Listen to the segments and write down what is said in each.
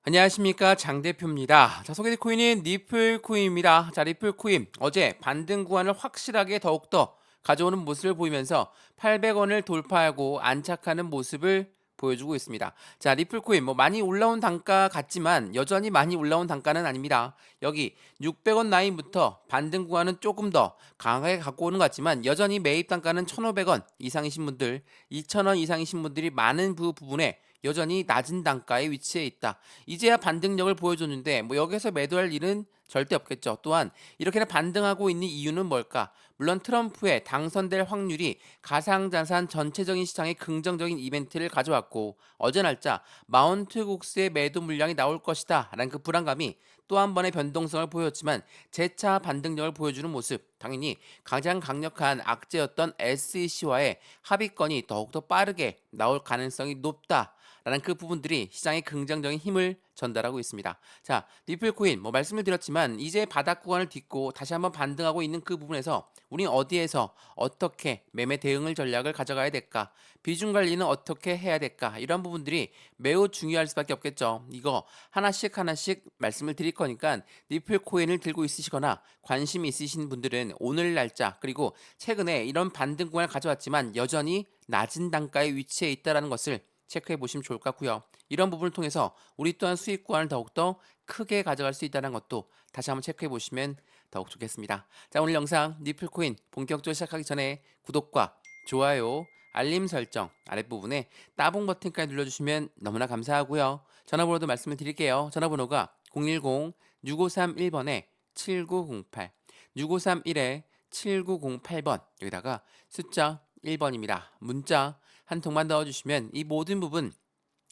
안녕하십니까, 장 대표입니다. 자, 소개될 코인은 리플 코인입니다. 자, 리플 코인 어제 반등 구간을 확실하게 더욱더 가져오는 모습을 보이면서 800원을 돌파하고 안착하는 모습을 보여주고 있습니다. 자, 리플 코인 많이 올라온 단가 같지만 여전히 많이 올라온 단가는 아닙니다. 여기 600원 라인부터 반등 구간은 조금 더 강하게 갖고 오는 것 같지만 여전히 매입 단가는 1,500원 이상이신 분들, 2,000원 이상이신 분들이 많은 그 부분에 여전히 낮은 단가에 위치해 있다. 이제야 반등력을 보여줬는데 여기서 매도할 일은 절대 없겠죠. 또한 이렇게나 반등하고 있는 이유는 뭘까? 물론 트럼프의 당선될 확률이 가상자산 전체적인 시장에 긍정적인 이벤트를 가져왔고 어제 날짜 마운트 국스의 매도 물량이 나올 것이다 라는 그 불안감이 또 한 번의 변동성을 보였지만 재차 반등력을 보여주는 모습, 당연히 가장 강력한 악재였던 SEC와의 합의건이 더욱더 빠르게 나올 가능성이 높다 라는 그 부분들이 시장에 긍정적인 힘을 전달하고 있습니다. 자, 리플코인 말씀을 드렸지만 이제 바닥 구간을 딛고 다시 한번 반등하고 있는 그 부분에서 우린 어디에서 어떻게 매매 대응을 전략을 가져가야 될까? 비중 관리는 어떻게 해야 될까? 이런 부분들이 매우 중요할 수밖에 없겠죠. 이거 하나씩 하나씩 말씀을 드릴 거니까 리플코인을 들고 있으시거나 관심 있으신 분들은 오늘 날짜 그리고 최근에 이런 반등 구간을 가져왔지만 여전히 낮은 단가에 위치해 있다는 것을 체크해 보시면 좋을 것 같고요. 이런 부분을 통해서 우리 또한 수익 구간을 더욱더 크게 가져갈 수 있다는 것도 다시 한번 체크해 보시면 더욱 좋겠습니다. 자, 오늘 영상 리플코인 본격적으로 시작하기 전에 구독과 좋아요, 알림 설정 아랫부분에 따봉 버튼까지 눌러주시면 너무나 감사하고요. 전화번호도 말씀을 드릴게요. 전화번호가 010-6531번에 7908, 6531에 7908번, 여기다가 숫자 1번입니다. 문자 한 통만 넣어주시면 이 모든 부분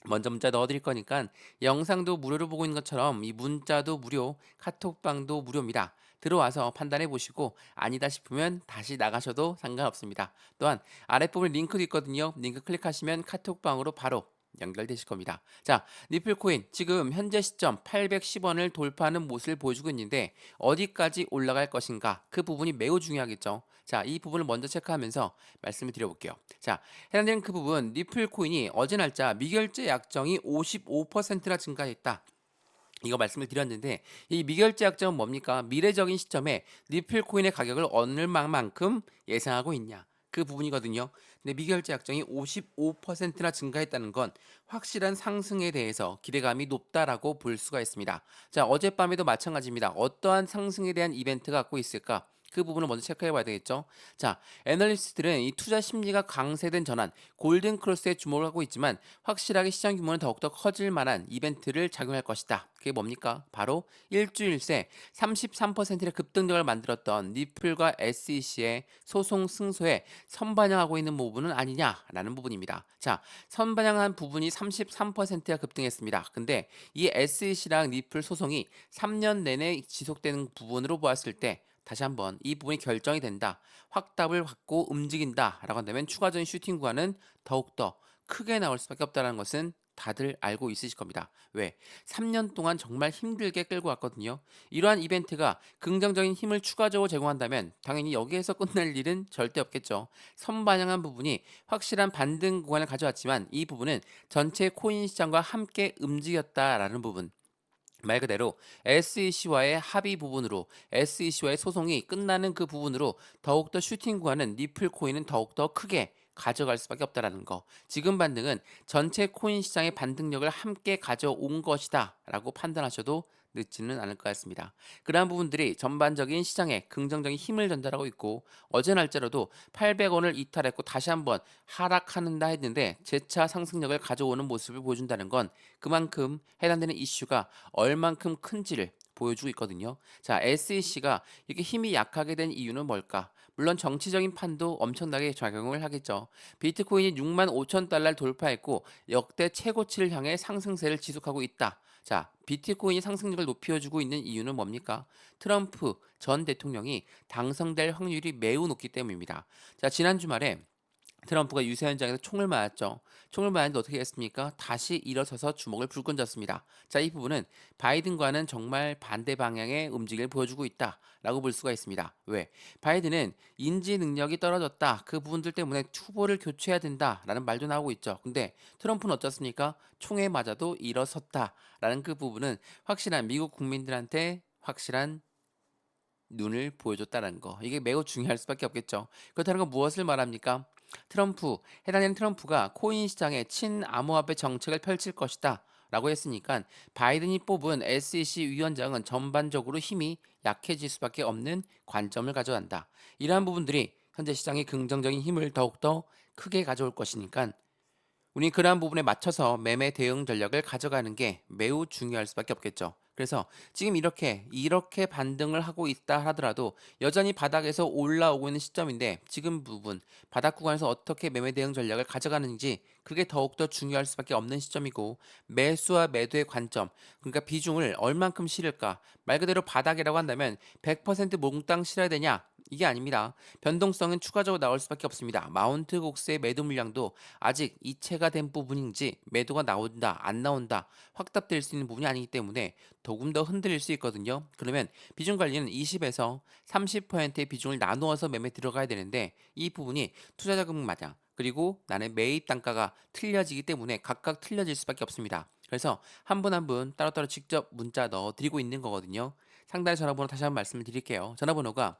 먼저 문자 넣어드릴 거니까 영상도 무료로 보고 있는 것처럼 이 문자도 무료, 카톡방도 무료입니다. 들어와서 판단해 보시고 아니다 싶으면 다시 나가셔도 상관없습니다. 또한 아랫부분에 링크도 있거든요. 링크 클릭하시면 카톡방으로 바로 연결되실 겁니다. 자, 리플코인 지금 현재 시점 810원을 돌파하는 모습을 보여주고 있는데 어디까지 올라갈 것인가? 그 부분이 매우 중요하겠죠. 자, 이 부분을 먼저 체크하면서 말씀을 드려볼게요. 자, 해당되는 그 부분 리플코인이 어제 날짜 미결제 약정이 55%나 증가했다. 이거 말씀을 드렸는데 이 미결제 약정은 뭡니까? 미래적인 시점에 리플 코인의 가격을 얼마만큼 예상하고 있냐. 그 부분이거든요. 근데 미결제 약정이 55%나 증가했다는 건 확실한 상승에 대해서 기대감이 높다라고 볼 수가 있습니다. 자, 어젯밤에도 마찬가지입니다. 어떠한 상승에 대한 이벤트가 갖고 있을까? 그 부분을 먼저 체크해 봐야 되겠죠. 자, 애널리스트들은 이 투자 심리가 강세된 전환, 골든 크로스에 주목을 하고 있지만 확실하게 시장 규모는 더욱더 커질 만한 이벤트를 작용할 것이다. 그게 뭡니까? 바로 일주일 새 33%의 급등력을 만들었던 리플과 SEC의 소송 승소에 선반영하고 있는 부분은 아니냐라는 부분입니다. 자, 선반영한 부분이 33%가 급등했습니다. 근데 이 SEC랑 리플 소송이 3년 내내 지속되는 부분으로 보았을 때 다시 한번 이 부분이 결정이 된다. 확답을 받고 움직인다라고 한다면 추가적인 슈팅 구간은 더욱더 크게 나올 수밖에 없다는 것은 다들 알고 있으실 겁니다. 왜? 3년 동안 정말 힘들게 끌고 왔거든요. 이러한 이벤트가 긍정적인 힘을 추가적으로 제공한다면 당연히 여기에서 끝날 일은 절대 없겠죠. 선반영한 부분이 확실한 반등 구간을 가져왔지만 이 부분은 전체 코인 시장과 함께 움직였다라는 부분. 말 그대로 SEC와의 합의 부분으로 SEC와의 소송이 끝나는 그 부분으로 더욱더 슈팅 구간은 리플 코인은 더욱더 크게 가져갈 수밖에 없다라는 거. 지금 반등은 전체 코인 시장의 반등력을 함께 가져온 것이다 라고 판단하셔도 늦지는 않을 것 같습니다. 그러한 부분들이 전반적인 시장에 긍정적인 힘을 전달하고 있고 어제 날짜로도 800원을 이탈했고 다시 한번 하락하는다 했는데 재차 상승력을 가져오는 모습을 보여준다는 건 그만큼 해당되는 이슈가 얼만큼 큰지를 보여주고 있거든요. 자, SEC가 이렇게 힘이 약하게 된 이유는 뭘까? 물론 정치적인 판도 엄청나게 작용을 하겠죠. 비트코인이 6만 5천 달러를 돌파했고 역대 최고치를 향해 상승세를 지속하고 있다. 자, 비트코인이 상승력을 높여주고 있는 이유는 뭡니까? 트럼프 전 대통령이 당선될 확률이 매우 높기 때문입니다. 자, 지난 주말에 트럼프가 유세 현장에서 총을 맞았죠. 총을 맞았는데 어떻게 했습니까? 다시 일어서서 주먹을 불끈 쥐었습니다. 자, 이 부분은 바이든과는 정말 반대 방향의 움직임을 보여주고 있다라고 볼 수가 있습니다. 왜? 바이든은 인지 능력이 떨어졌다. 그 부분들 때문에 후보를 교체해야 된다라는 말도 나오고 있죠. 근데 트럼프는 어떻습니까? 총에 맞아도 일어섰다라는 그 부분은 확실한 미국 국민들한테 확실한 눈을 보여줬다는 거. 이게 매우 중요할 수밖에 없겠죠. 그렇다는 건 무엇을 말합니까? 해당하는 트럼프가 코인 시장에 친암호화폐 정책을 펼칠 것이다. 라고 했으니까 바이든이 뽑은 SEC 위원장은 전반적으로 힘이 약해질 수밖에 없는 관점을 가져간다. 이러한 부분들이 현재 시장의 긍정적인 힘을 더욱더 크게 가져올 것이니까 우리 그러한 부분에 맞춰서 매매 대응 전략을 가져가는 게 매우 중요할 수밖에 없겠죠. 그래서 지금 이렇게 반등을 하고 있다 하더라도 여전히 바닥에서 올라오고 있는 시점인데 지금 부분 바닥 구간에서 어떻게 매매 대응 전략을 가져가는지 그게 더욱더 중요할 수밖에 없는 시점이고 매수와 매도의 관점 그러니까 비중을 얼만큼 실을까 말 그대로 바닥이라고 한다면 100% 몽땅 실어야 되냐 이게 아닙니다. 변동성은 추가적으로 나올 수밖에 없습니다. 마운트 곡스의 매도 물량도 아직 이체가 된 부분인지 매도가 나온다 안 나온다 확답될 수 있는 부분이 아니기 때문에 조금 더 흔들릴 수 있거든요. 그러면 비중 관리는 20에서 30%의 비중을 나누어서 매매 들어가야 되는데 이 부분이 투자 자금 마냥 그리고 나는 매입 단가가 틀려지기 때문에 각각 틀려질 수밖에 없습니다. 그래서 한 분 한 분 따로따로 직접 문자 넣어 드리고 있는 거거든요. 상단의 전화번호 다시 한번 말씀을 드릴게요. 전화번호가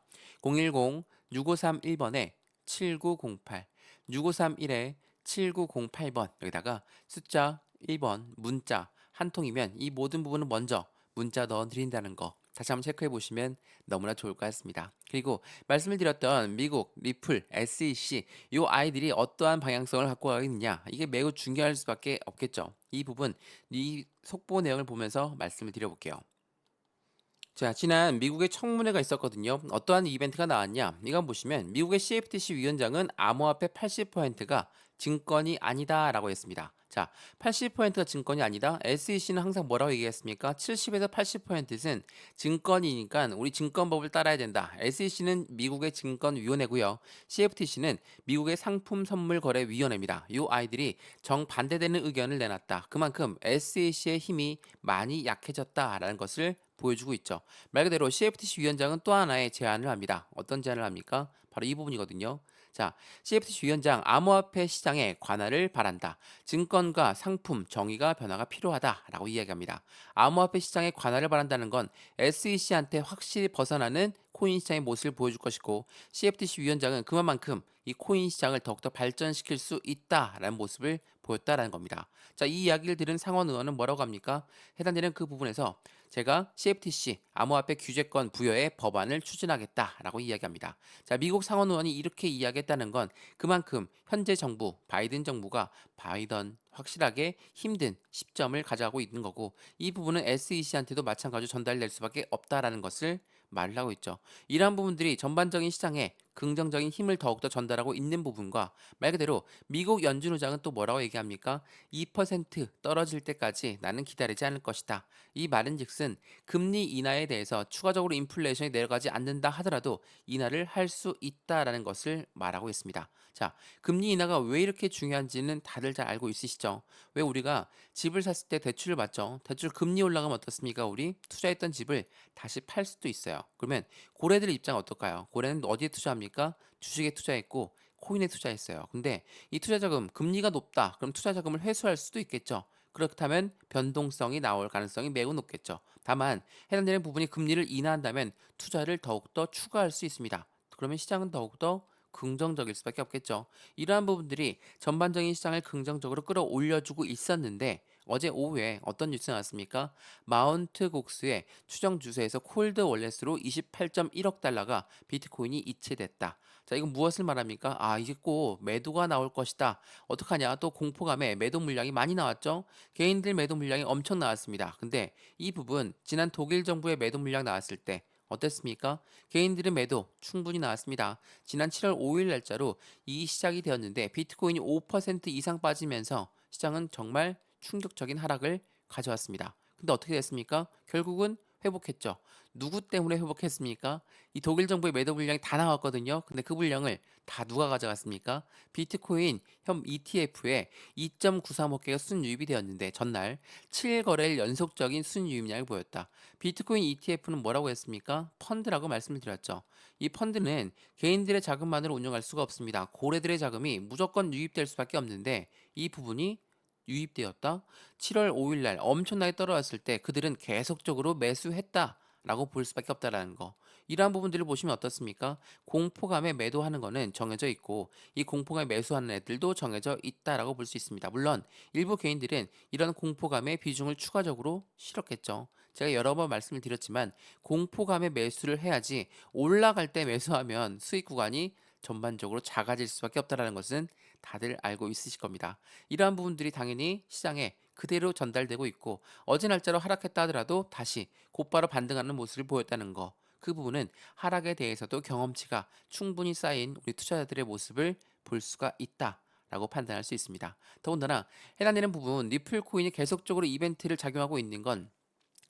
010-6531번에 7908 6531에 7908번 여기다가 숫자 1번 문자 한 통이면 이 모든 부분은 먼저 문자 넣어 드린다는 거 다시 한번 체크해 보시면 너무나 좋을 것 같습니다. 그리고 말씀을 드렸던 미국, 리플, SEC 이 아이들이 어떠한 방향성을 갖고 가고 있느냐 이게 매우 중요할 수밖에 없겠죠. 이 부분 이 속보 내용을 보면서 말씀을 드려볼게요. 자, 지난 미국의 청문회가 있었거든요. 어떠한 이벤트가 나왔냐? 이건 보시면 미국의 CFTC 위원장은 암호화폐 80%가 증권이 아니다라고 했습니다. 자, 80%가 증권이 아니다. SEC는 항상 뭐라고 얘기했습니까? 70에서 80%는 증권이니까 우리 증권법을 따라야 된다. SEC는 미국의 증권위원회고요. CFTC는 미국의 상품선물거래위원회입니다. 이 아이들이 정반대되는 의견을 내놨다. 그만큼 SEC의 힘이 많이 약해졌다라는 것을 보여주고 있죠. 말 그대로 CFTC 위원장은 또 하나의 제안을 합니다. 어떤 제안을 합니까? 바로 이 부분이거든요. 자, CFTC 위원장 암호화폐 시장에 관할을 바란다. 증권과 상품 정의가 변화가 필요하다라고 이야기합니다. 암호화폐 시장에 관할을 바란다는 건 SEC한테 확실히 벗어나는 코인 시장의 모습을 보여줄 것이고 CFTC 위원장은 그만큼 이 코인 시장을 더욱더 발전시킬 수 있다라는 모습을 보였다라는 겁니다. 자, 이 이야기를 들은 상원 의원은 뭐라고 합니까? 해당되는 그 부분에서 제가 CFTC 암호화폐 규제권 부여의 법안을 추진하겠다라고 이야기합니다. 자, 미국 상원 의원이 이렇게 이야기했다는 건 그만큼 현재 정부 바이든 정부가 바이든 확실하게 힘든 시점을 가져가고 있는 거고 이 부분은 SEC한테도 마찬가지로 전달될 수밖에 없다라는 것을 말을 하고 있죠. 이러한 부분들이 전반적인 시장에 긍정적인 힘을 더욱더 전달하고 있는 부분과 말 그대로 미국 연준 의장은 또 뭐라고 얘기합니까? 2% 떨어질 때까지 나는 기다리지 않을 것이다. 이 말은즉슨 금리 인하에 대해서 추가적으로 인플레이션이 내려가지 않는다 하더라도 인하를 할 수 있다라는 것을 말하고 있습니다. 자, 금리 인하가 왜 이렇게 중요한지는 다들 잘 알고 있으시죠? 왜 우리가 집을 샀을 때 대출을 받죠? 대출 금리 올라가면 어떻습니까? 우리 투자했던 집을 다시 팔 수도 있어요. 그러면 고래들 입장 어떨까요? 고래는 어디에 투자합니까? 주식에 투자했고 코인에 투자했어요. 근데 이 투자자금 금리가 높다. 그럼 투자자금을 회수할 수도 있겠죠. 그렇다면 변동성이 나올 가능성이 매우 높겠죠. 다만 해당되는 부분이 금리를 인하한다면 투자를 더욱더 추가할 수 있습니다. 그러면 시장은 더욱더 긍정적일 수밖에 없겠죠. 이러한 부분들이 전반적인 시장을 긍정적으로 끌어올려주고 있었는데 어제 오후에 어떤 뉴스 나왔습니까? 마운트 곡스의 추정 주세에서 콜드 월렛으로 28.1억 달러가 비트코인이 이체됐다. 자, 이건 무엇을 말합니까? 아, 이제 꼭 매도가 나올 것이다. 어떡하냐? 또 공포감에 매도 물량이 많이 나왔죠? 개인들 매도 물량이 엄청 나왔습니다. 근데 이 부분 지난 독일 정부의 매도 물량 나왔을 때 어땠습니까? 개인들의 매도 충분히 나왔습니다. 지난 7월 5일 날짜로 이 시작이 되었는데 비트코인이 5% 이상 빠지면서 시장은 정말 충격적인 하락을 가져왔습니다. 근데 어떻게 됐습니까? 결국은 회복했죠. 누구 때문에 회복했습니까? 이 독일 정부의 매도 물량이 다 나왔거든요. 근데 그 물량을 다 누가 가져갔습니까? 비트코인 현 ETF에 2.935개가 순유입이 되었는데 전날 7거래일 연속적인 순유입량을 보였다. 비트코인 ETF는 뭐라고 했습니까? 펀드라고 말씀을 드렸죠. 이 펀드는 개인들의 자금만으로 운영할 수가 없습니다. 고래들의 자금이 무조건 유입될 수밖에 없는데 이 부분이 유입되었다. 7월 5일 날 엄청나게 떨어졌을 때 그들은 계속적으로 매수했다라고 볼 수밖에 없다라는 거. 이러한 부분들을 보시면 어떻습니까? 공포감에 매도하는 거는 정해져 있고 이 공포감에 매수하는 애들도 정해져 있다라고 볼 수 있습니다. 물론 일부 개인들은 이런 공포감의 비중을 추가적으로 실었겠죠. 제가 여러 번 말씀을 드렸지만 공포감에 매수를 해야지 올라갈 때 매수하면 수익 구간이 전반적으로 작아질 수밖에 없다는 것은 다들 알고 있으실 겁니다. 이러한 부분들이 당연히 시장에 그대로 전달되고 있고 어제 날짜로 하락했다 하더라도 다시 곧바로 반등하는 모습을 보였다는 거. 그 부분은 하락에 대해서도 경험치가 충분히 쌓인 우리 투자자들의 모습을 볼 수가 있다. 라고 판단할 수 있습니다. 더군다나 해당되는 부분 리플 코인이 계속적으로 이벤트를 작용하고 있는 건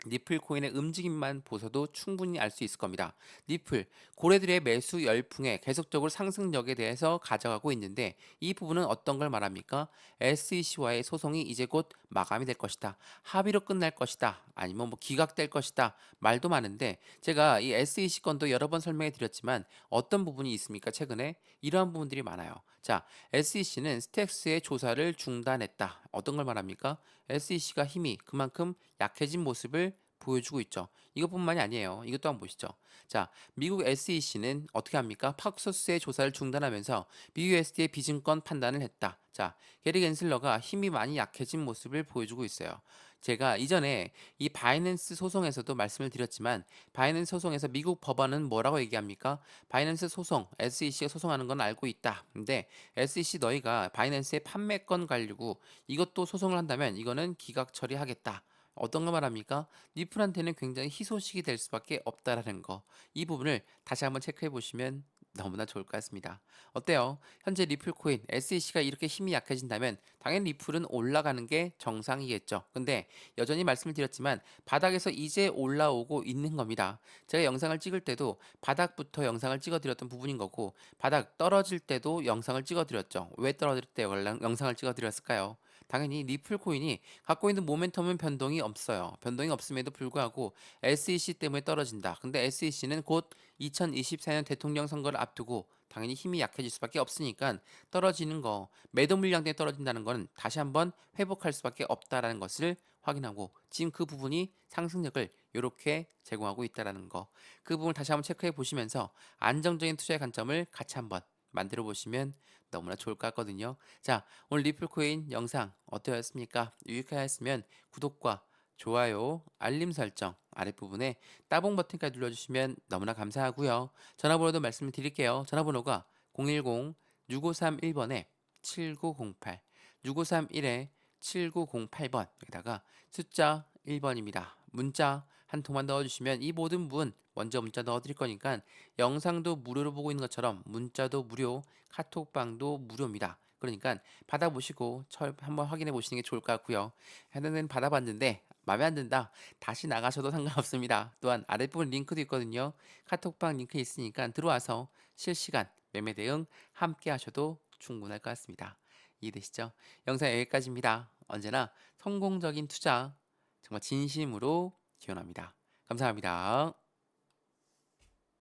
니플 코인의 움직임만 보셔도 충분히 알 수 있을 겁니다. 니플, 고래들의 매수 열풍에 계속적으로 상승력에 대해서 가져가고 있는데 이 부분은 어떤 걸 말합니까? SEC와의 소송이 이제 곧 마감이 될 것이다. 합의로 끝날 것이다. 아니면 뭐 기각될 것이다. 말도 많은데 제가 이 SEC 건도 여러 번 설명해 드렸지만 어떤 부분이 있습니까? 최근에 이러한 부분들이 많아요. 자, SEC는 스택스의 조사를 중단했다. 어떤 걸 말합니까? SEC가 힘이 그만큼 약해진 모습을 보여주고 있죠. 이것뿐만이 아니에요. 이것 또한 보시죠. 자, 미국 SEC는 어떻게 합니까? 팍소스의 조사를 중단하면서 BUSD의 비증권 판단을 했다. 자, 게리 겐슬러가 힘이 많이 약해진 모습을 보여주고 있어요. 제가 이전에 이 바이낸스 소송에서도 말씀을 드렸지만 바이낸스 소송에서 미국 법원은 뭐라고 얘기합니까? 바이낸스 소송, SEC가 소송하는 건 알고 있다. 근데 SEC 너희가 바이낸스의 판매권 가지고 이것도 소송을 한다면 이거는 기각 처리하겠다. 어떤 거 말합니까? 니플한테는 굉장히 희소식이 될 수밖에 없다라는 거. 이 부분을 다시 한번 체크해 보시면 너무나 좋을 것 같습니다. 어때요? 현재 리플 코인 SEC가 이렇게 힘이 약해진다면 당연히 리플은 올라가는 게 정상이겠죠. 근데 여전히 말씀을 드렸지만 바닥에서 이제 올라오고 있는 겁니다. 제가 영상을 찍을 때도 바닥부터 영상을 찍어 드렸던 부분인 거고 바닥 떨어질 때도 영상을 찍어 드렸죠. 왜 떨어질 때 영상을 찍어 드렸을까요? 당연히 리플 코인이 갖고 있는 모멘텀은 변동이 없어요. 변동이 없음에도 불구하고 SEC 때문에 떨어진다. 근데 SEC는 곧 2024년 대통령 선거를 앞두고 당연히 힘이 약해질 수밖에 없으니까 떨어지는 거, 매도 물량 때문에 떨어진다는 건 다시 한번 회복할 수밖에 없다라는 것을 확인하고 지금 그 부분이 상승력을 이렇게 제공하고 있다라는 거. 그 부분을 다시 한번 체크해 보시면서 안정적인 투자의 관점을 같이 한번 만들어 보시면 너무나 좋을 것 같거든요. 자, 오늘 리플코인 영상 어떠셨습니까? 유익하였으면 구독과 좋아요, 알림 설정 아랫부분에 따봉 버튼까지 눌러주시면 너무나 감사하고요. 전화번호도 말씀을 드릴게요. 전화번호가 010-6531번에 7908, 6531에 7908번 여기다가 숫자 1번입니다. 문자 한 통만 넣어주시면 이 모든 분 먼저 문자 넣어드릴 거니까 영상도 무료로 보고 있는 것처럼 문자도 무료, 카톡방도 무료입니다. 그러니까 받아보시고 한번 확인해 보시는 게 좋을 것 같고요. 해당은 받아봤는데 마음에 안 든다. 다시 나가셔도 상관없습니다. 또한 아랫부분 링크도 있거든요. 카톡방 링크 있으니까 들어와서 실시간 매매 대응 함께 하셔도 충분할 것 같습니다. 이해되시죠? 영상 여기까지입니다. 언제나 성공적인 투자 정말 진심으로 기원합니다. 감사합니다.